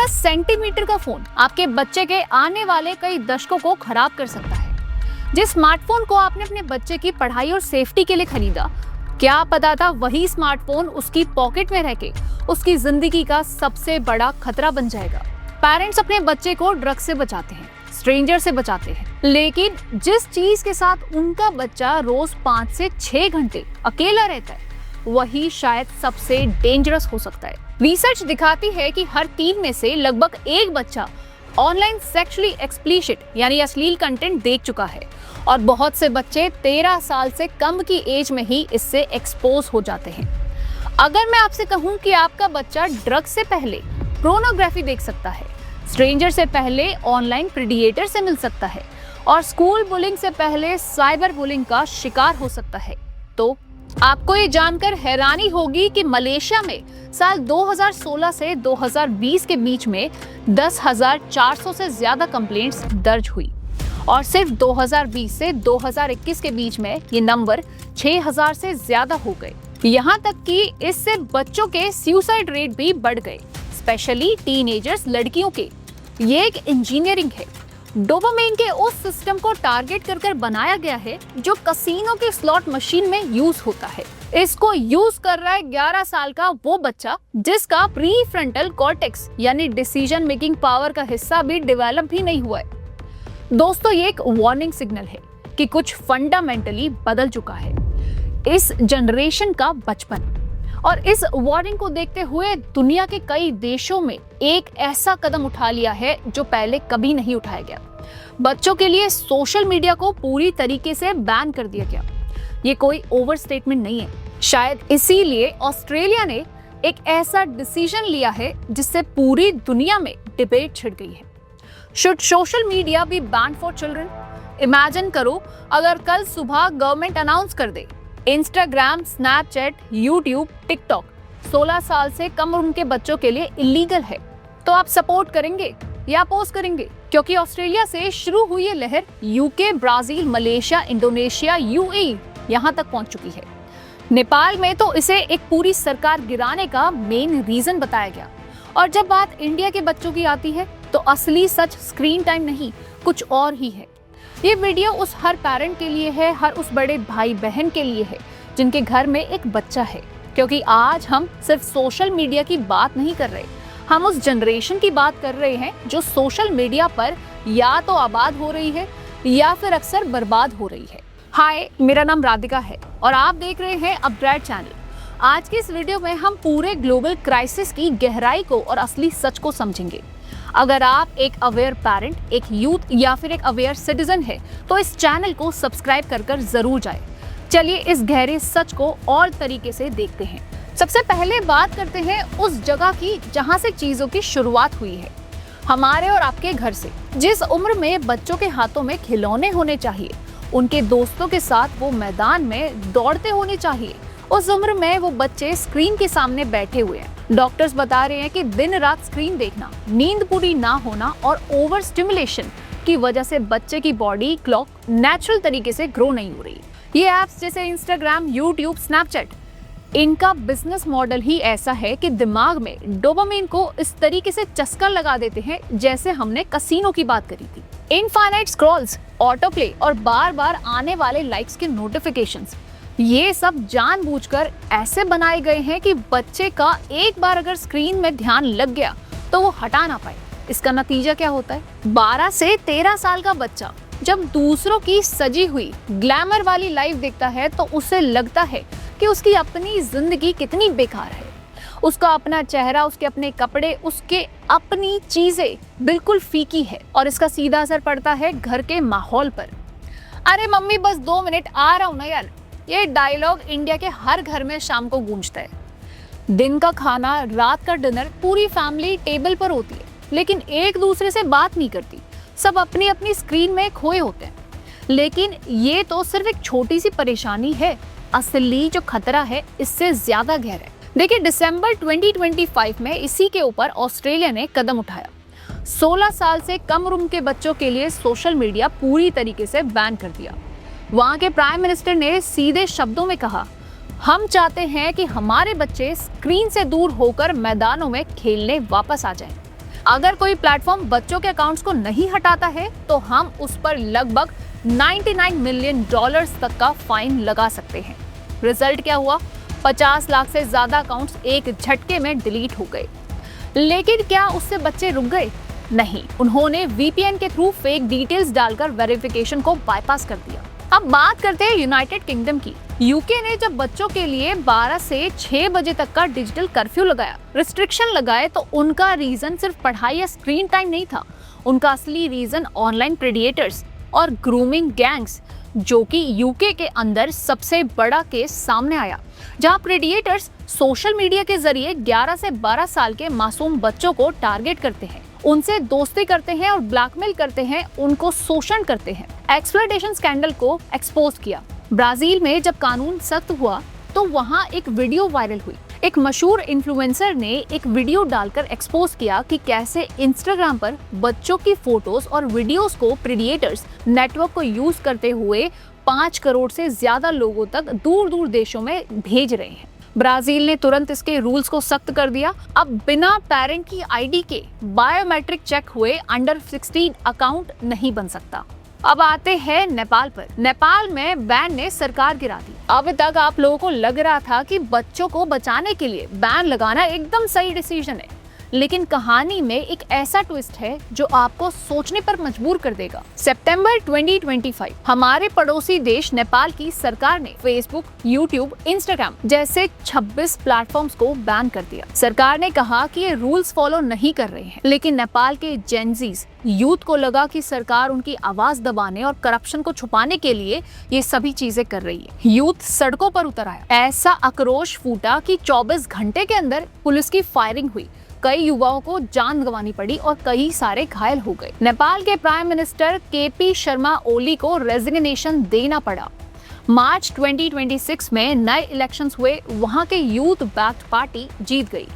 छोटा सेंटीमीटर का फोन आपके बच्चे के आने वाले कई दशकों को खराब कर सकता है। जिस स्मार्टफोन को आपने अपने बच्चे की पढ़ाई और सेफ्टी के लिए खरीदा, क्या पता था वही स्मार्टफोन उसकी पॉकेट में रह के उसकी जिंदगी का सबसे बड़ा खतरा बन जाएगा। पेरेंट्स अपने बच्चे को ड्रग्स से बचाते हैं, स्ट्रेंजर से बचाते हैं, लेकिन जिस चीज के साथ उनका बच्चा रोज 5 से 6 घंटे अकेला रहता है, वही शायद सबसे डेंजरस हो सकता है। रिसर्च दिखाती है कि हर 3 में से लगभग 1 बच्चा ऑनलाइन सेक्सुअली एक्सप्लिसिट यानी अश्लील कंटेंट देख चुका है और बहुत से बच्चे 13 साल से कम की एज में ही इससे एक्सपोज हो जाते हैं। अगर मैं आपसे कहूं कि आपका बच्चा ड्रग्स से पहले पोर्नोग्राफी देख सकता है, स्ट्रेंजर से पहले ऑनलाइन प्रेडिएटर से मिल सकता है और स्कूल बुलिंग से पहले साइबर बुलिंग का शिकार हो सकता है, तो आपको ये जानकर हैरानी होगी कि मलेशिया में साल 2016 से 2020 के बीच में 10,400 से ज्यादा कंप्लेंट्स दर्ज हुई और सिर्फ 2020 से 2021 के बीच में ये नंबर 6,000 से ज्यादा हो गए। यहाँ तक कि इससे बच्चों के सुसाइड रेट भी बढ़ गए, स्पेशली टीनेजर्स लड़कियों के। ये एक इंजीनियरिंग है। डोपामाइन के उस सिस्टम को टारगेट कर बनाया गया है जो कसिनो के स्लॉट मशीन में यूज होता है। इसको यूज कर रहा है 11 साल का वो बच्चा जिसका प्री फ्रंटल कॉर्टेक्स यानी डिसीजन मेकिंग पावर का हिस्सा भी डेवलप भी नहीं हुआ है। दोस्तों, ये एक वार्निंग सिग्नल है कि कुछ फंडामेंटली बदल चुका है इस जनरेशन का बचपन। और इस वार्निंग को देखते हुए दुनिया के कई देशों में एक ऐसा कदम उठा लिया है जो पहले कभी नहीं उठाया गया। बच्चों के लिए सोशल मीडिया को पूरी तरीके से बैन कर दिया गया। ये कोई ओवरस्टेटमेंट नहीं है। शायद इसीलिए ऑस्ट्रेलिया ने एक ऐसा डिसीजन लिया है जिससे पूरी दुनिया में डिबेट छिड़ गई है। Should social media B ban for children? Imagine करो अगर कल सुबह गवर्नमेंट अनाउंस कर दे इंस्टाग्राम, स्नैपचैट, यूट्यूब, टिकटॉक 16 साल से कम उम्र के बच्चों के लिए इलीगल है, तो आप सपोर्ट करेंगे या अपोज करेंगे? क्योंकि ऑस्ट्रेलिया से शुरू हुई ये लहर UK, Brazil, Malaysia, Indonesia, UAE यहाँ तक पहुंच चुकी है। नेपाल में तो इसे एक पूरी सरकार गिराने का मेन रीजन बताया गया। और जब बात इंडिया के बच्चों की आती है तो असली सच स्क्रीन टाइम नहीं, कुछ और ही है। ये वीडियो उस हर पेरेंट के लिए है, हर उस बड़े भाई बहन के लिए है जिनके घर में एक बच्चा है। क्योंकि आज हम सिर्फ सोशल मीडिया की बात नहीं कर रहे, हम उस जनरेशन की बात कर रहे हैं जो सोशल मीडिया पर या तो आबाद हो रही है या फिर अक्सर बर्बाद हो रही है। हाय, मेरा नाम राधिका है और आप देख रहे हैं अपग्रेड चैनल। आज की इस वीडियो में हम पूरे ग्लोबल क्राइसिस की गहराई को और असली सच को समझेंगे। अगर आप एक अवेयर पेरेंट, एक यूथ या फिर एक अवेयर सिटीजन है तो इस चैनल को सब्सक्राइब कर जरूर जाए। चलिए इस गहरे सच को और तरीके से देखते हैं। सबसे पहले बात करते हैं उस जगह की जहां से चीजों की शुरुआत हुई है, हमारे और आपके घर से। जिस उम्र में बच्चों के हाथों में खिलौने होने चाहिए, उनके दोस्तों के साथ वो मैदान में दौड़ते होने चाहिए, उस उम्र में वो बच्चे स्क्रीन के सामने बैठे हुए हैं। डॉक्टर्स बता रहे हैं कि दिन रात स्क्रीन देखना, नींद पूरी ना होना और ओवर स्टिमुलेशन की वजह से बच्चे की बॉडी क्लॉक नेचुरल तरीके से ग्रो नहीं हो रही। ये ऐप्स जैसे इंस्टाग्राम, यूट्यूब, स्नैपचैट, इनका बिजनेस मॉडल ही ऐसा है कि दिमाग में डोपामाइन को इस तरीके से चस्का लगा देते हैं जैसे हमने कसिनो की बात करी थी। इनफाइनाइट स्क्रॉल्स, ऑटो प्ले और बार बार आने वाले लाइक्स के नोटिफिकेशंस, ये सब जानबूझकर ऐसे बनाए गए हैं कि बच्चे का एक बार अगर स्क्रीन में ध्यान लग गया तो वो हटा ना पाए। इसका नतीजा क्या होता है? 12 से 13 साल का बच्चा जब दूसरों की सजी हुई ग्लैमर वाली लाइफ देखता है तो उसे लगता है कि उसकी अपनी जिंदगी कितनी बेकार है। उसका अपना चेहरा, उसके अपने कपड़े, उसके अपनी चीजें बिल्कुल फीकी है और इसका सीधा असर पड़ता है घर के माहौल पर। अरे मम्मी बस 2 मिनट आ रहा हूं ना यार, ये डायलॉग इंडिया के हर घर में शाम को गूंजता है। दिन का खाना, रात का डिनर, पूरी फैमिली टेबल पर होती है लेकिन एक दूसरे से बात नहीं करती, सब अपनी अपनी स्क्रीन में खोए होते हैं। लेकिन ये तो सिर्फ एक छोटी सी परेशानी है, असली जो खतरा है इससे ज्यादा गहरा है। देखिए, दिसंबर 2025 में इसी के ऊपर ऑस्ट्रेलिया ने कदम उठाया। 16 साल से कम उम्र के बच्चों के लिए सोशल मीडिया पूरी तरीके से बैन कर दिया। वहां के प्राइम मिनिस्टर ने सीधे शब्दों में कहा, हम चाहते हैं कि हमारे बच्चे स्क्रीन से दूर होकर मैदानों में खेलने वापस आ जाएं। अगर कोई प्लेटफॉर्म बच्चों के अकाउंट्स को नहीं हटाता है तो हम उस पर लगभग 99 मिलियन डॉलर्स तक का फाइन लगा सकते हैं। रिजल्ट क्या हुआ? 50 लाख से ज्यादा अकाउंट्स एक झटके में डिलीट हो गए। लेकिन क्या उससे बच्चे रुक गए? नहीं, उन्होंने वीपीएन के थ्रू फेक डिटेल्स डालकर वेरिफिकेशन को बाईपास कर दिया। अब बात करते हैं यूनाइटेड किंगडम की। यूके ने जब बच्चों के लिए 12 से 6 बजे तक का डिजिटल कर्फ्यू लगाया, रिस्ट्रिक्शन लगाए, तो उनका रीजन सिर्फ पढ़ाई या स्क्रीन टाइम नहीं था। उनका असली रीजन ऑनलाइन प्रेडिएटर्स और ग्रूमिंग गैंग्स, जो कि यूके के अंदर सबसे बड़ा केस सामने आया, जहां प्रेडिएटर्स सोशल मीडिया के जरिए 11 से 12 साल के मासूम बच्चों को टारगेट करते हैं, उनसे दोस्ती करते हैं और ब्लैकमेल करते हैं, उनको शोषण करते हैं। एक्सप्लॉयटेशन स्कैंडल को एक्सपोज किया। ब्राजील में जब कानून सख्त हुआ तो वहां एक वीडियो वायरल हुई। एक मशहूर इन्फ्लुएंसर ने एक वीडियो डालकर एक्सपोज किया कि कैसे इंस्टाग्राम पर बच्चों की फोटोज और वीडियोस को प्रेडिएटर्स नेटवर्क को यूज करते हुए 5 करोड़ से ज्यादा लोगों तक दूर दूर देशों में भेज रहे हैं। ब्राजील ने तुरंत इसके रूल्स को सख्त कर दिया। अब बिना पेरेंट की आईडी के बायोमेट्रिक चेक हुए अंडर 16 अकाउंट नहीं बन सकता। अब आते हैं नेपाल पर। नेपाल में बैन ने सरकार गिरा दी। अब तक आप लोगों को लग रहा था कि बच्चों को बचाने के लिए बैन लगाना एकदम सही डिसीजन है, लेकिन कहानी में एक ऐसा ट्विस्ट है जो आपको सोचने पर मजबूर कर देगा। सितंबर 2025 हमारे पड़ोसी देश नेपाल की सरकार ने फेसबुक, यूट्यूब, इंस्टाग्राम जैसे 26 प्लेटफॉर्म्स को बैन कर दिया। सरकार ने कहा कि ये रूल्स फॉलो नहीं कर रहे हैं, लेकिन नेपाल के जेनजीज यूथ को लगा कि सरकार उनकी आवाज दबाने और करप्शन को छुपाने के लिए ये सभी चीजें कर रही है। यूथ सड़कों पर उतर आया। ऐसा आक्रोश फूटा कि 24 घंटे के अंदर पुलिस की फायरिंग हुई। कई युवाओं को जान गंवानी पड़ी और कई सारे घायल हो गए। नेपाल के prime minister KP Sharma Oli को रेजिग्नेशन देना पड़ा। मार्च 2026 में नए इलेक्शंस हुए, वहां के यूथ बैक्ड पार्टी जीत गई।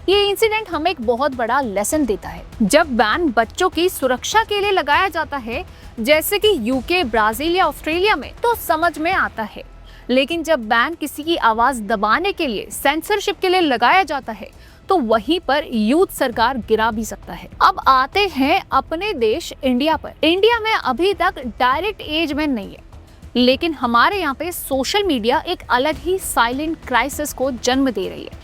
ये इंसिडेंट हमें एक बहुत बड़ा लेसन देता है। जब बैन बच्चों की सुरक्षा के लिए लगाया जाता है, जैसे कि यूके, ब्राजील या ऑस्ट्रेलिया में, तो समझ में आता है, लेकिन जब बैन किसी की आवाज दबाने के लिए, सेंसरशिप के लिए लगाया जाता है, तो वहीं पर यूथ सरकार गिरा भी सकता है। अब आते हैं अपने देश इंडिया पर। इंडिया में अभी तक डायरेक्ट एज बैन नहीं है, लेकिन हमारे यहाँ पे सोशल मीडिया एक अलग ही साइलेंट क्राइसिस को जन्म दे रही है।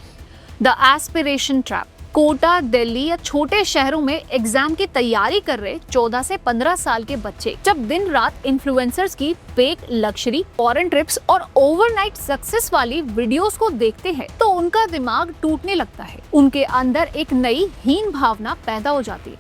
The aspiration trap. Kota, Delhi या छोटे शहरों में एग्जाम की तैयारी कर रहे 14 से 15 साल के बच्चे जब दिन रात इन्फ्लुएंसर्स की फेक लग्जरी, फॉरेन ट्रिप्स और ओवरनाइट सक्सेस वाली वीडियोस को देखते हैं तो उनका दिमाग टूटने लगता है। उनके अंदर एक नई हीन भावना पैदा हो जाती है।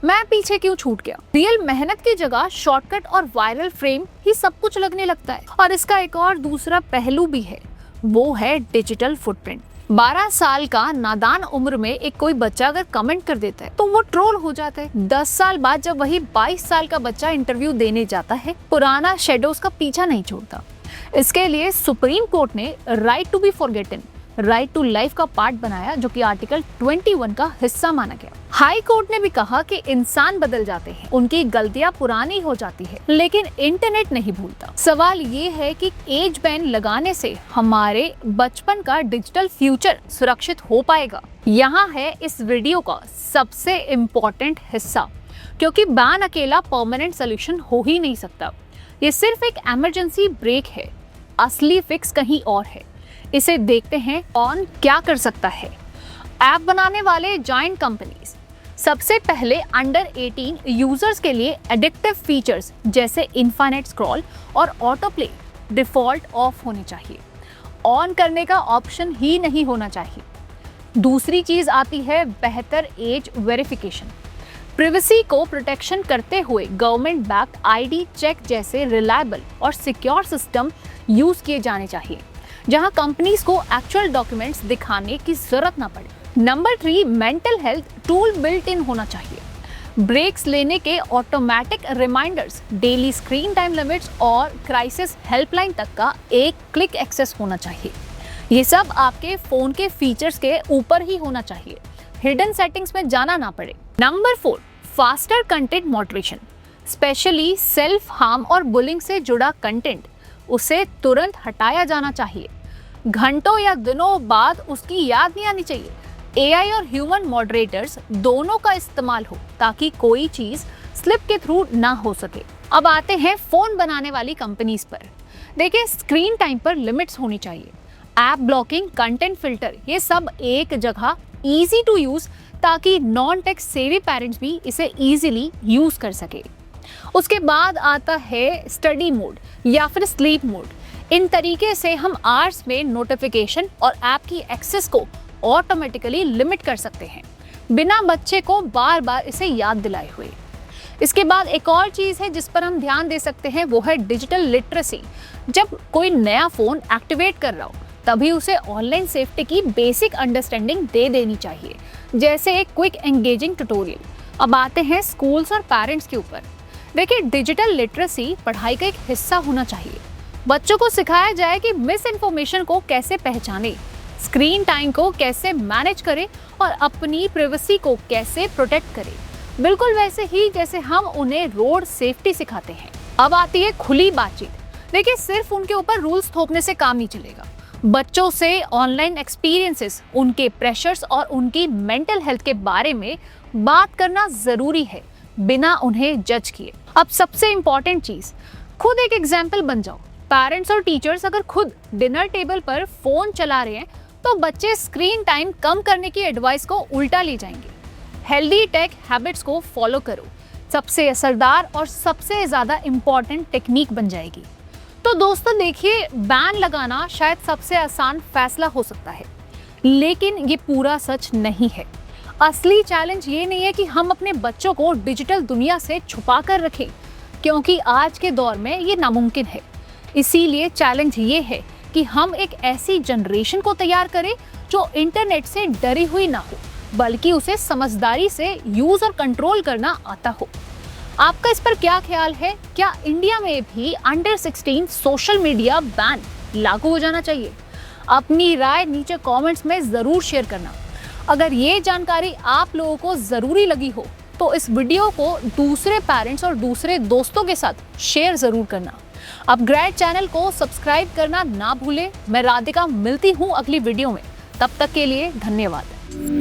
मैं पीछे क्यों छूट गया? रियल मेहनत की जगह शॉर्टकट और वायरल फ्रेम ही सब कुछ लगने लगता है। और इसका एक और दूसरा पहलू भी है, वो है डिजिटल फुटप्रिंट। 12 साल का नादान उम्र में एक कोई बच्चा अगर कमेंट कर देता है तो वो ट्रोल हो जाता है। 10 साल बाद जब वही 22 साल का बच्चा इंटरव्यू देने जाता है, पुराना शेडोज का पीछा नहीं छोड़ता। इसके लिए सुप्रीम कोर्ट ने right to be forgotten, right to life का पार्ट बनाया, जो कि आर्टिकल 21 का हिस्सा माना गया। हाई कोर्ट ने भी कहा कि इंसान बदल जाते हैं, उनकी गलतियां पुरानी हो जाती है, लेकिन इंटरनेट नहीं भूलता। सवाल ये है कि एज बैन लगाने से हमारे बचपन का डिजिटल फ्यूचर सुरक्षित हो पाएगा? यहाँ है इस वीडियो का सबसे इम्पोर्टेंट हिस्सा, क्योंकि बैन अकेला परमानेंट सोल्यूशन हो ही नहीं सकता। ये सिर्फ एक इमरजेंसी ब्रेक है, असली फिक्स कहीं और है। इसे देखते हैं कौन क्या कर सकता है। ऐप बनाने वाले जायंट कंपनीज सबसे पहले अंडर 18 यूजर्स के लिए एडिक्टिव फीचर्स जैसे इनफाइनाइट स्क्रॉल और ऑटो प्ले डिफॉल्ट ऑफ होने चाहिए। ऑन करने का ऑप्शन ही नहीं होना चाहिए। दूसरी चीज आती है बेहतर एज वेरिफिकेशन। प्रिवेसी को प्रोटेक्शन करते हुए गवर्नमेंट बैक्ड आईडी चेक जैसे रिलायबल और सिक्योर सिस्टम यूज किए जाने चाहिए, जहां कंपनीज को एक्चुअल डॉक्यूमेंट्स दिखाने की जरूरत ना पड़े। Number 3, mental health tool built in होना चाहिए। ब्रेक्स लेने के automatic reminders, daily screen time limits और क्राइसिस हेल्पलाइन तक का एक क्लिक एक्सेस होना चाहिए। ये सब आपके फोन के फीचर्स के ऊपर ही होना चाहिए, हिडन सेटिंग्स में जाना ना पड़े। Number 4, faster content moderation. Specially self harm और बुलिंग से जुड़ा कंटेंट, उसे तुरंत हटाया जाना चाहिए। घंटों या दिनों बाद उसकी याद नहीं आनी चाहिए। AI और ह्यूमन मॉडरेटर्स दोनों का इस्तेमाल हो ताकि कोई चीज स्लिप के थ्रू ना हो सके। अब आते हैं फोन बनाने वाली कंपनीज पर। देखिए, स्क्रीन टाइम पर लिमिट्स होनी चाहिए। ऐप ब्लॉकिंग, कंटेंट फिल्टर, ये सब एक जगह, इजी टू यूज, ताकि नॉन टेक सेवी पेरेंट्स भी इसे इजीली यूज कर सके। उसके बाद आता है स्टडी मोड या फिर स्लीप मोड। इन तरीके से हम आवर्स में नोटिफिकेशन और ऐप की एक्सेस को ऑटोमेटिकली लिमिट कर सकते हैं, बिना बच्चे को बार बार इसे याद दिलाए हुए। इसके बाद एक और चीज़ है जिस पर हम ध्यान दे सकते हैं, वो है डिजिटल लिटरेसी। जब कोई नया फ़ोन एक्टिवेट कर रहा हो तभी उसे ऑनलाइन सेफ्टी की बेसिक अंडरस्टैंडिंग दे देनी चाहिए, जैसे एक क्विक एंगेजिंग ट्यूटोरियल। अब आते हैं स्कूल्स और पेरेंट्स के ऊपर। देखिए, डिजिटल लिटरेसी पढ़ाई का एक हिस्सा होना चाहिए। बच्चों को सिखाया जाए कि मिस इन्फॉर्मेशन को कैसे पहचाने, स्क्रीन टाइम को कैसे मैनेज करें और अपनी प्राइवेसी को कैसे प्रोटेक्ट करें, बिल्कुल वैसे ही जैसे हम उन्हें रोड सेफ्टी सिखाते हैं। अब आती है खुली बातचीत। देखिए, सिर्फ उनके ऊपर रूल्स थोपने से काम नहीं चलेगा। बच्चों से ऑनलाइन एक्सपीरियंसेस, उनके प्रेशर्स और उनकी मेंटल हेल्थ के बारे में बात करना जरूरी है, बिना उन्हें जज किए। अब सबसे इंपॉर्टेंट चीज, खुद एक एग्जाम्पल बन जाओ। पेरेंट्स और टीचर्स अगर खुद डिनर टेबल पर फोन चला रहे हैं तो बच्चे स्क्रीन टाइम कम करने की एडवाइस को उल्टा ले जाएंगे। हेल्दी टेक हैबिट्स को फॉलो करो, सबसे असरदार और सबसे ज़्यादा इम्पॉर्टेंट टेक्निक बन जाएगी। तो दोस्तों देखिए, बैन लगाना शायद सबसे आसान फैसला हो सकता है, लेकिन ये पूरा सच नहीं है। असली चैलेंज ये नहीं है कि हम अपने बच्चों को डिजिटल दुनिया से छुपा कर रखें, क्योंकि आज के दौर में ये नामुमकिन है। इसीलिए चैलेंज ये है कि हम एक ऐसी जनरेशन को तैयार करें जो इंटरनेट से डरी हुई ना हो, बल्कि उसे समझदारी से यूज और कंट्रोल करना आता हो। आपका इस पर क्या ख्याल है? क्या इंडिया में भी अंडर 16 सोशल मीडिया बैन लागू हो जाना चाहिए? अपनी राय नीचे कमेंट्स में ज़रूर शेयर करना। अगर ये जानकारी आप लोगों को ज़रूरी लगी हो तो इस वीडियो को दूसरे पेरेंट्स और दूसरे दोस्तों के साथ शेयर ज़रूर करना। अपग्रेड चैनल को सब्सक्राइब करना ना भूलें। मैं राधिका मिलती हूँ अगली वीडियो में, तब तक के लिए धन्यवाद।